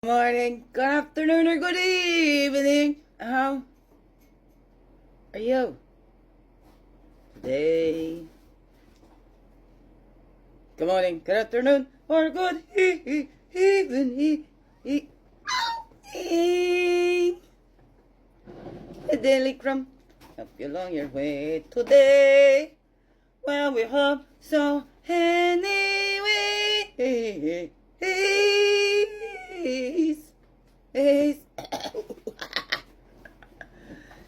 Good morning, good afternoon, or good evening. How are you today? Good morning, good afternoon, or good evening. The Daily CRUMB help you along your way today. Well, we hope so anyway.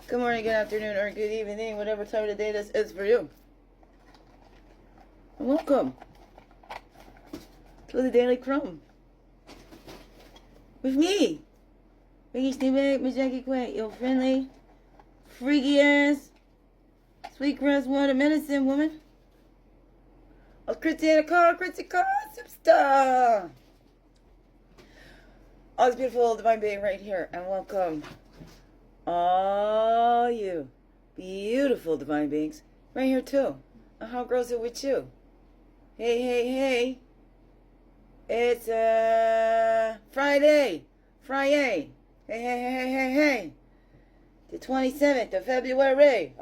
Good morning, good afternoon, or good evening, whatever time of the day this is for you. And welcome to the Daily CRUMB with me, iwishhewouldhavejusthitme, Miss Jackie Quaint, your friendly, freaky ass, sweet grass water medicine woman. A critical superstar. All this beautiful divine being right here, and welcome all you beautiful divine beings right here too. And how grows it with you? Hey, it's Friday, hey, the 27th of February.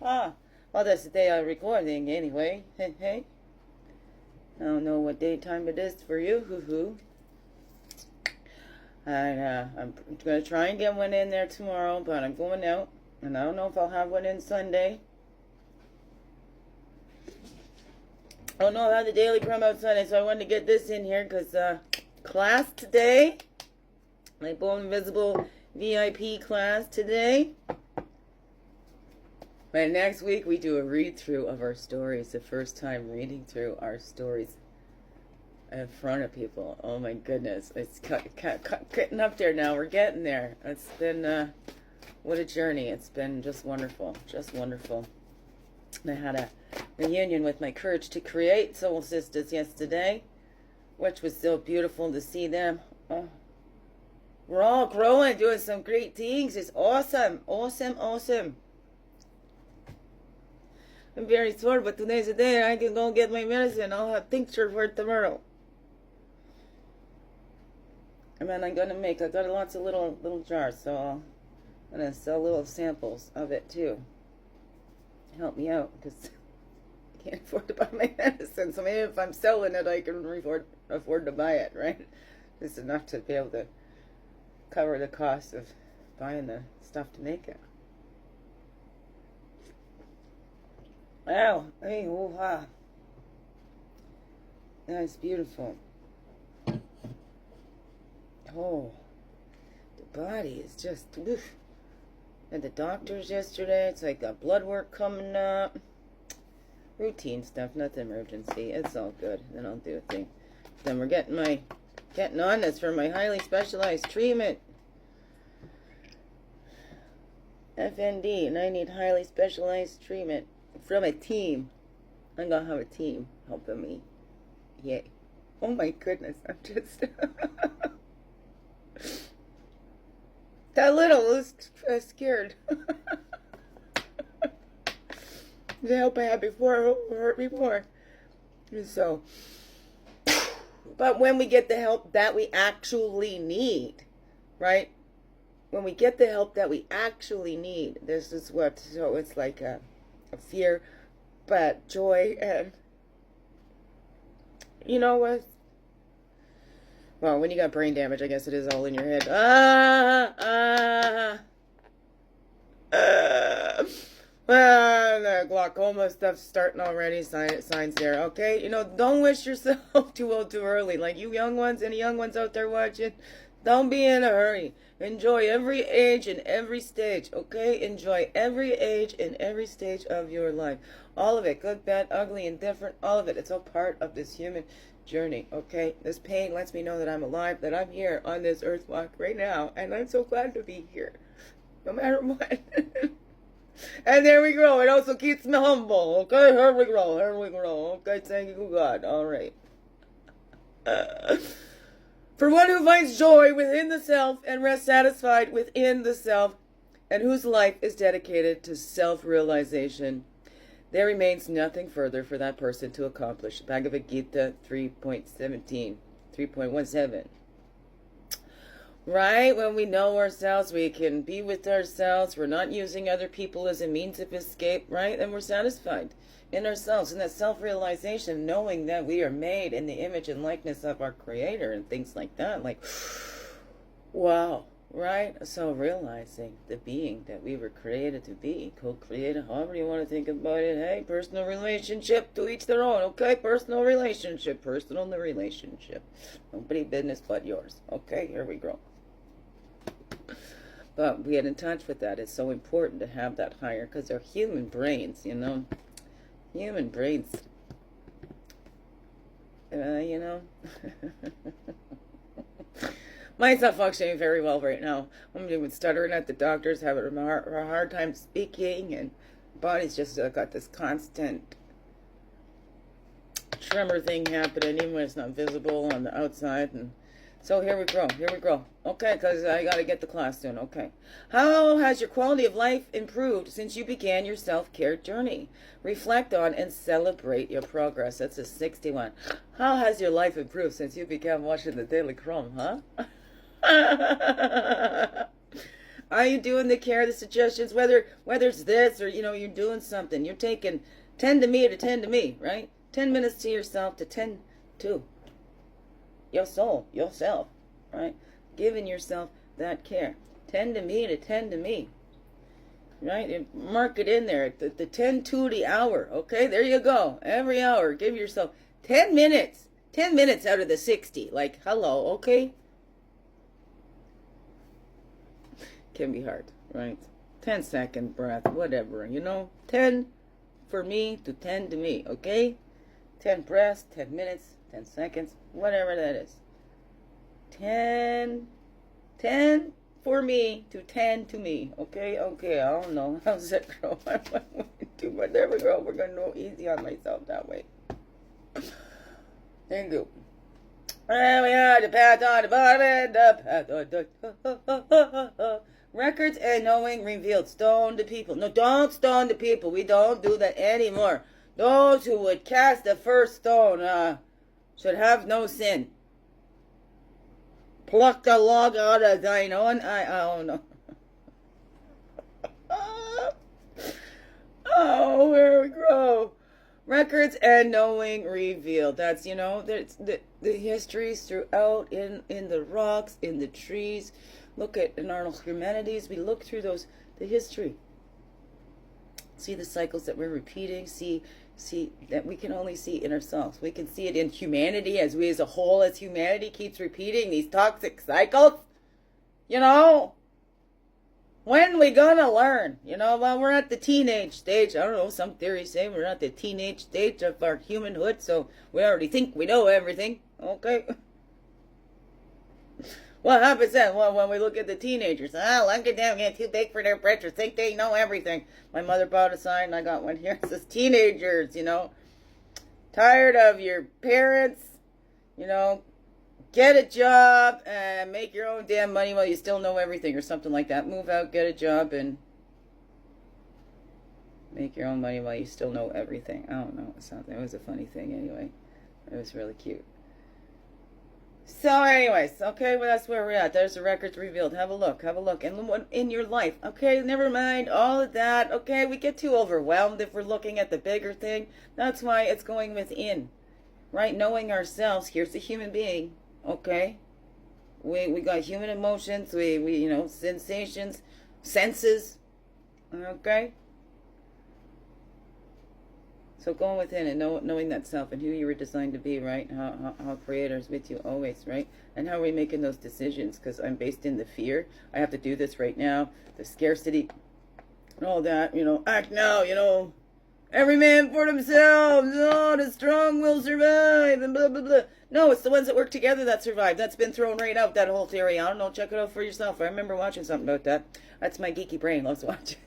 Well, that's the day I'm recording anyway. Hey. I don't know what daytime it is for you. I'm going to try and get one in there tomorrow, but I'm going out, and I don't know if I'll have one in Sunday. I don't know if I'll have the Daily CRUMB out Sunday, so I wanted to get this in here, because class today, my Bone Invisible VIP class today. But next week, we do a read-through of our stories, the first time reading through our stories in front of people. Oh my goodness, it's getting up there now. We're getting there. It's been what a journey. It's been just wonderful. I had a reunion with my Courage to Create soul sisters yesterday, which was so beautiful to see them. Oh, we're all growing, doing some great things. It's awesome. I'm very sore, but today's the day I can go get my medicine. I'll have tincture for it tomorrow. And then I got lots of little jars, so I'm gonna sell little samples of it too. Help me out, because I can't afford to buy my medicine. So maybe if I'm selling it, I can afford to buy it, right? It's enough to be able to cover the cost of buying the stuff to make it. Wow, that's beautiful. Oh, the body is just, oof. At the doctor's yesterday, it's like got blood work coming up. Routine stuff, nothing emergency. It's all good. Then I'll do a thing. Then we're getting on this for my highly specialized treatment. FND, and I need highly specialized treatment from a team. I'm gonna have a team helping me. Yay. Oh my goodness, I'm just that little was scared. The help I had before hurt before. So, but when we get the help that we actually need, right? When we get the help that we actually need, this is what, so it's like a fear, but joy, and you know what? Well, when you got brain damage, I guess it is all in your head. Well, the glaucoma stuff's starting already. Signs there. Okay, don't wish yourself too old too early. Like you young ones, any young ones out there watching, don't be in a hurry. Enjoy every age and every stage. Okay, enjoy every age and every stage of your life. All of it, good, bad, ugly, indifferent. All of it. It's all part of this human journey. Okay, this pain lets me know that I'm alive, that I'm here on this earth walk right now, and I'm so glad to be here, no matter what. And there we go. It also keeps me humble. Okay, here we go. Okay, thank you, God. All right. For one who finds joy within the self and rests satisfied within the self, and whose life is dedicated to self-realization, there remains nothing further for that person to accomplish. Bhagavad Gita 3.17. Right? When we know ourselves, we can be with ourselves. We're not using other people as a means of escape, right? And we're satisfied in ourselves. And that self-realization, knowing that we are made in the image and likeness of our Creator and things like that. Like, wow, right? So realizing the being that we were created to be, co-created, however you want to think about it. Hey, personal relationship, to each their own, okay? Personal relationship, Nobody business but yours. Okay, here we go. But we get in touch with that. It's so important to have that higher, because our human brains, human brains, mine's not functioning very well right now. I'm even stuttering at the doctors, having a hard time speaking, and body's just got this constant tremor thing happening, even when it's not visible on the outside. And so here we go. Okay, because I got to get the class soon. Okay. How has your quality of life improved since you began your self-care journey? Reflect on and celebrate your progress. That's a 61. How has your life improved since you began watching the Daily CRUMB, huh? Are you doing the care, the suggestions, whether it's this or, you're doing something. You're taking 10 to me to 10 to me, right? 10 minutes to yourself to 10 to your soul, yourself, right? Giving yourself that care. 10 to me to 10 to me, right? And mark it in there, the 10 to the hour, okay? There you go. Every hour, give yourself 10 minutes. 10 minutes out of the 60. Like, hello, okay? Can be hard, right? 10-second breath, whatever, 10 for me to 10 to me, okay? 10 breaths, 10 minutes, 10 seconds, whatever that is. 10 for me to 10 to me, okay? Okay, I don't know. How's that go? But there we go. We're going to go easy on myself that way. Thank you. And we are the path on the bottom, the path. Records and knowing revealed. Stone the people. No, don't stone the people. We don't do that anymore. Those who would cast the first stone should have no sin. Pluck the log out of thine own eye. Oh, no. Oh, where we grow. Records and knowing revealed. That's, that's the histories throughout in the rocks, in the trees. Look at in our humanities. We look through the history. See the cycles that we're repeating. See that we can only see in ourselves. We can see it in humanity as we as a whole, as humanity keeps repeating these toxic cycles. When we gonna learn? Well, we're at the teenage stage. I don't know, some theories say we're at the teenage stage of our humanhood, so we already think we know everything. Okay. What happens then? Well, when we look at the teenagers, look at them getting too big for their britches, think they know everything. My mother bought a sign, and I got one here. It says, teenagers, tired of your parents, get a job and make your own damn money while you still know everything, or something like that. Move out, get a job, and make your own money while you still know everything. I don't know. It was a funny thing anyway. It was really cute. So anyways, okay, well, that's where we're at. There's the records revealed. Have a look. And in your life, okay, never mind all of that. Okay, we get too overwhelmed if we're looking at the bigger thing. That's why it's going within, right? Knowing ourselves. Here's the human being, okay? We got human emotions, we sensations, senses, okay? So going within and knowing that self and who you were designed to be, right? How Creator's with you always, right? And how are we making those decisions? Because I'm based in the fear. I have to do this right now. The scarcity and all that, act now, every man for themselves. Oh, the strong will survive and blah, blah, blah. No, it's the ones that work together that survive. That's been thrown right out, that whole theory. I don't know. Check it out for yourself. I remember watching something about that. That's my geeky brain. Loves watching.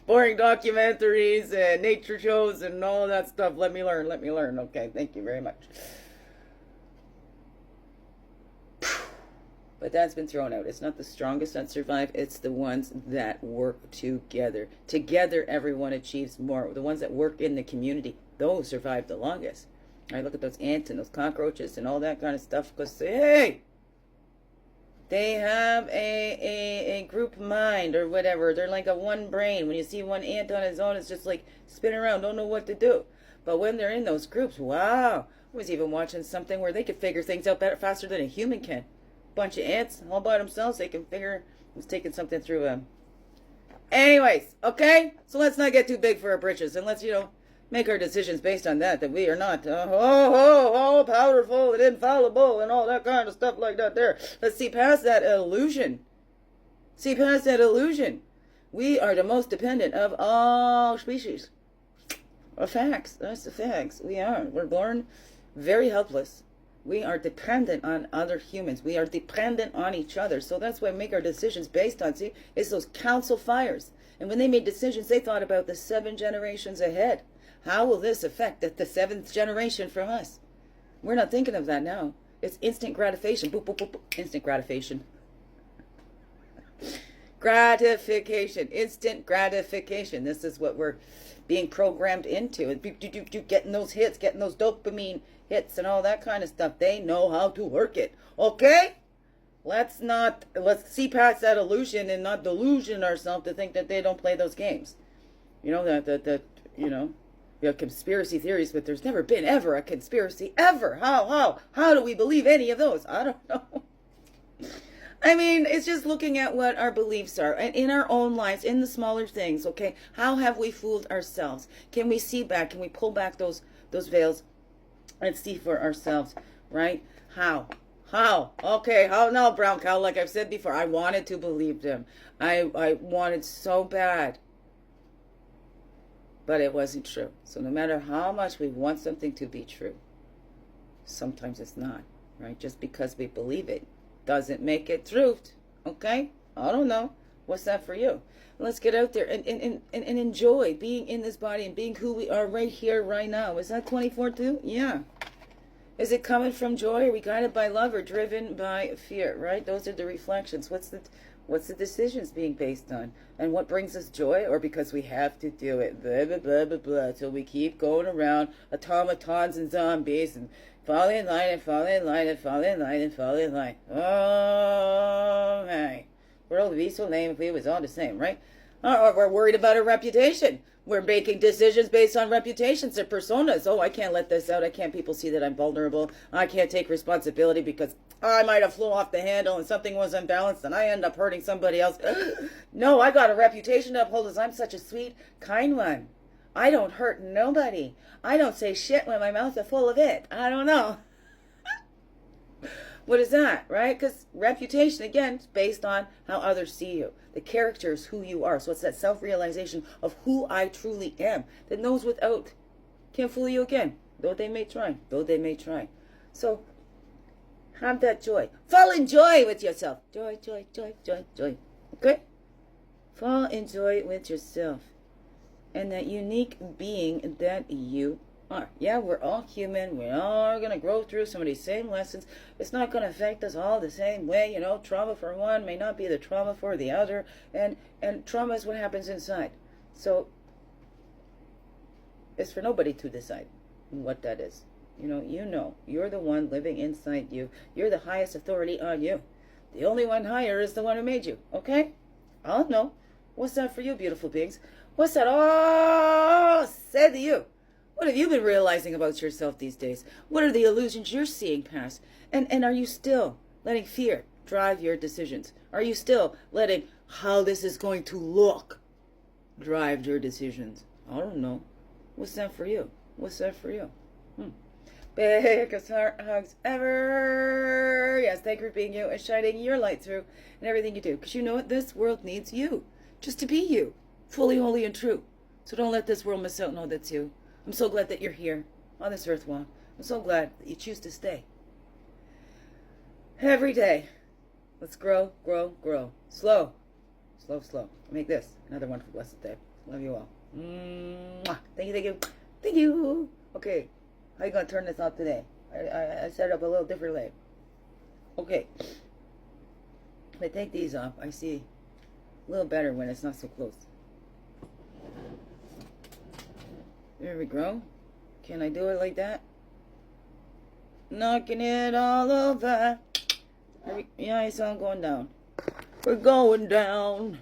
Boring documentaries and nature shows and all of that stuff. Let me learn. Okay, thank you very much. But that's been thrown out. It's not the strongest that survive. It's the ones that work together. Together, everyone achieves more. The ones that work in the community, those survive the longest. I look at those ants and those cockroaches and all that kind of stuff because, hey, They have a group mind or whatever. They're like a one brain. When you see one ant on his own, it's just like spinning around, don't know what to do. But when they're in those groups, wow. I was even watching something where they could figure things out better, faster than a human can. Bunch of ants all by themselves, they can figure. I was taking something through. Anyways, okay? So let's not get too big for our britches. And let's, make our decisions based on that we are not all powerful and infallible and all that kind of stuff like that there. Let's see past that illusion. See past that illusion. We are the most dependent of all species. Facts. That's the facts. We are. We're born very helpless. We are dependent on other humans. We are dependent on each other. So that's why we make our decisions based on, see, it's those council fires. And when they made decisions, they thought about the 7 generations ahead. How will this affect the 7th generation from us? We're not thinking of that now. It's instant gratification. Boop, boop, boop, boop. Instant gratification. Gratification. Instant gratification. This is what we're being programmed into. Getting those hits, getting those dopamine hits and all that kind of stuff. They know how to work it. Okay? Let's see past that illusion and not delusion ourselves to think that they don't play those games. We have conspiracy theories, but there's never been ever a conspiracy ever. How do we believe any of those? I don't know. I mean, it's just looking at what our beliefs are and in our own lives, in the smaller things, okay? How have we fooled ourselves? Can we see back? Can we pull back those veils and see for ourselves, right? How? Okay, how now, brown cow? Like I've said before, I wanted to believe them. I wanted so bad. But it wasn't true. So no matter how much we want something to be true, sometimes it's not, right? Just because we believe it doesn't make it truth, okay? I don't know. What's that for you? Let's get out there and enjoy being in this body and being who we are right here, right now. Is that 24 too? Yeah. Is it coming from joy? Are we guided by love or driven by fear, right? Those are the reflections. What's the decisions being based on? And what brings us joy? Or because we have to do it? Blah, blah, blah, blah, blah. So we keep going around automatons and zombies and fall in line and fall in line and fall in line and fall in line. Oh, my. World would be so lame if we was all the same, right? Or we're worried about our reputation. We're making decisions based on reputations or personas. Oh, I can't let this out. I can't people see that I'm vulnerable. I can't take responsibility because I might have flew off the handle and something was unbalanced and I end up hurting somebody else. No, I got a reputation to uphold as I'm such a sweet, kind one. I don't hurt nobody. I don't say shit when my mouth is full of it. I don't know. What is that, right? Because reputation, again, is based on how others see you. The character is who you are. So it's that self-realization of who I truly am that knows without can't fool you again. Though they may try. So have that joy. Fall in joy with yourself. Joy. Okay? Fall in joy with yourself. And that unique being that you are. Yeah, we're all human. We are going to grow through some of these same lessons. It's not going to affect us all the same way. Trauma for one may not be the trauma for the other. And trauma is what happens inside. So it's for nobody to decide what that is. You're the one living inside you. You're the highest authority on you. The only one higher is the one who made you. Okay? I don't know. What's that for you, beautiful beings? What's that all said to you? What have you been realizing about yourself these days? What are the illusions you're seeing past? And are you still letting fear drive your decisions? Are you still letting how this is going to look drive your decisions? I don't know. What's that for you? Biggest heart hugs ever. Yes, thank you for being you and shining your light through in everything you do. Because you know what? This world needs you. Just to be you. Fully, holy, and true. So don't let this world miss out and know that's you. I'm so glad that you're here on this earth walk. I'm so glad that you choose to stay. Every day. Let's grow. Slow. Make this another wonderful, blessed day. Love you all. Mwah. Thank you. Okay. How you going to turn this off today? I set it up a little differently. Okay. If I take these off, I see a little better when it's not so close. There we go. Can I do it like that? Knocking it all over. Yeah, I saw him going down. We're going down.